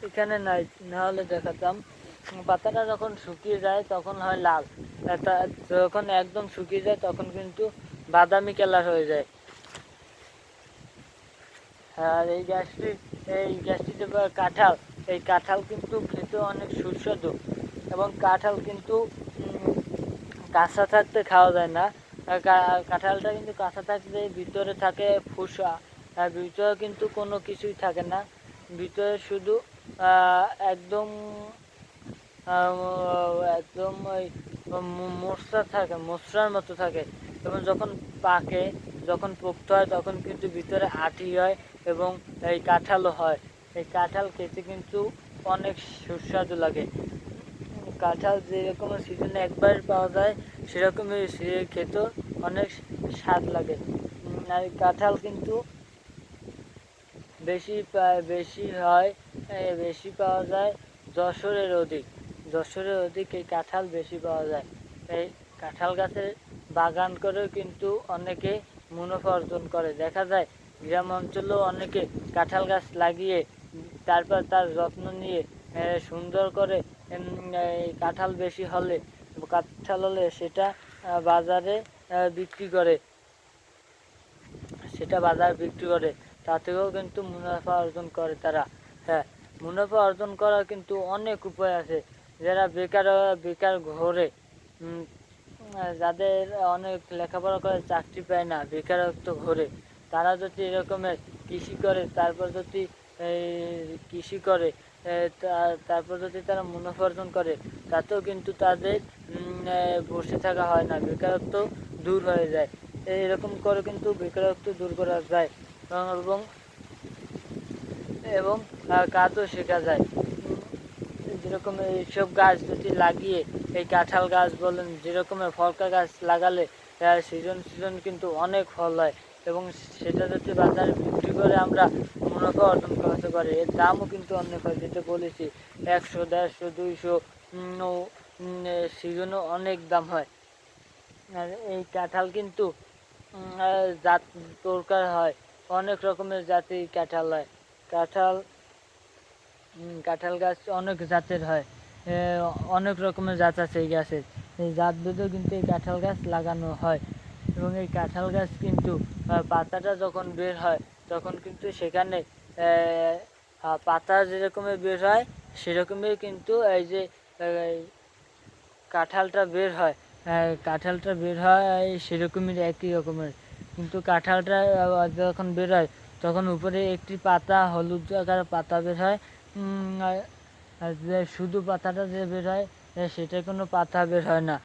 এখানে নাই, না হলে দেখাতাম। পাতাটা যখন শুকিয়ে যায় তখন হয় লাল, যখন একদম শুকিয়ে যায় তখন কিন্তু বাদামি কালার হয়ে যায়। আর এই গাছটি যে কাঁঠাল, এই কাঁঠাল কিন্তু খেতে অনেক সুস্বাদু। এবং কাঁঠাল কিন্তু কাঁচা থাকতে খাওয়া যায় না। কাঁঠালটা কিন্তু কাঁচা থাকলে ভিতরে থাকে খোসা, আর ভিতরে কিন্তু কোনো কিছুই থাকে না। ভিতরে শুধু একদম একদম ওই মশলা থাকে, মশলার মতো থাকে। এবং যখন পাকে, যখন পোক্ত হয় তখন কিন্তু ভিতরে আঁটি হয় এবং এই কাঁঠালও হয়। এই কাঁঠাল খেতে কিন্তু অনেক সুস্বাদু লাগে। কাঁঠাল যেরকমের সিজনে একবার পাওয়া যায় সেরকমই সে খেতেও অনেক স্বাদ লাগে। আর কাঁঠাল কিন্তু বেশি হয়, বেশি পাওয়া যায় যশোরের অধিক এই কাঁঠাল বেশি পাওয়া যায়। এই কাঁঠাল গাছের বাগান করেও কিন্তু অনেকে মুনাফা অর্জন করে। দেখা যায় গ্রাম অঞ্চলেও অনেকে কাঁঠাল গাছ লাগিয়ে তারপর তার যত্ন নিয়ে সুন্দর করে কাঁঠাল হলে সেটা বাজারে বিক্রি করে, তাতেও কিন্তু মুনাফা অর্জন করে তারা। হ্যাঁ, মুনাফা অর্জন করার কিন্তু অনেক উপায় আছে। যারা বেকার ঘোরে, যাদের অনেক লেখাপড়া করে চাকরি পায় না, বেকারত্ব ঘোরে, তারা যদি এরকমের কৃষি করে, তারপর যদি তারা মুনাফা অর্জন করে, তাতেও কিন্তু তাদের বসে থাকা হয় না, বেকারত্ব দূর হয়ে যায়। এরকম করে কিন্তু বেকারত্ব দূর করা যায় এবং এবং কাজও শেখা যায়। যেরকম এইসব গাছ যদি লাগিয়ে, এই কাঁঠাল গাছ বলেন, যেরকমের ফলকা গাছ লাগালে সিজন কিন্তু অনেক ফল হয় এবং সেটা যদি বাজারে বিক্রি করে আমরা মুনাফা অর্জন করতে পারি। এর দামও কিন্তু অনেক হয়, যেটা বলেছি 100, 150, 200, সিজনও অনেক দাম হয়। আর এই কাঁঠাল কিন্তু জাত প্রকার হয়, অনেক রকমের জাতের কাঁঠাল হয়। কাঁঠাল গাছ অনেক জাতের হয়, অনেক রকমের জাত আছে এই গাছের। এই জাত ভেদেও কিন্তু এই কাঁঠাল গাছ লাগানো হয়। এবং এই কাঁঠাল গাছ কিন্তু পাতাটা যখন বের হয় তখন কিন্তু সেখানে পাতা যেরকমের বের হয় সেরকমই কিন্তু এই যে কাঁঠালটা বের হয় সেরকমই একই রকমের। কিন্তু কাঁঠালটা যখন বের হয় তখন উপরে একটি পাতা, হলুদ আকার পাতা বের হয়। আর যে শুধু পাতাটা যে বের হয় সেটা কোনো পাতা বের হয় না।